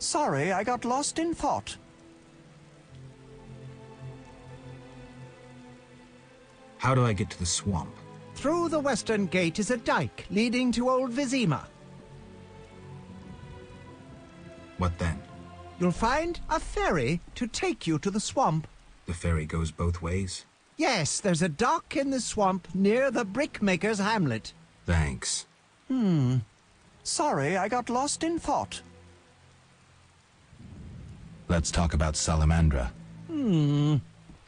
Sorry, I got lost in thought. How do I get to the swamp? Through the western gate is a dike leading to old Vizima. What then? You'll find a ferry to take you to the swamp. The ferry goes both ways? Yes, there's a dock in the swamp near the brickmaker's hamlet. Thanks. Sorry, I got lost in thought. Let's talk about Salamandra.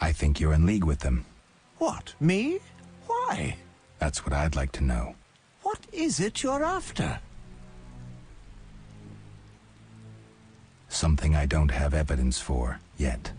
I think you're in league with them. What, me? Why? That's what I'd like to know. What is it you're after? Something I don't have evidence for, yet.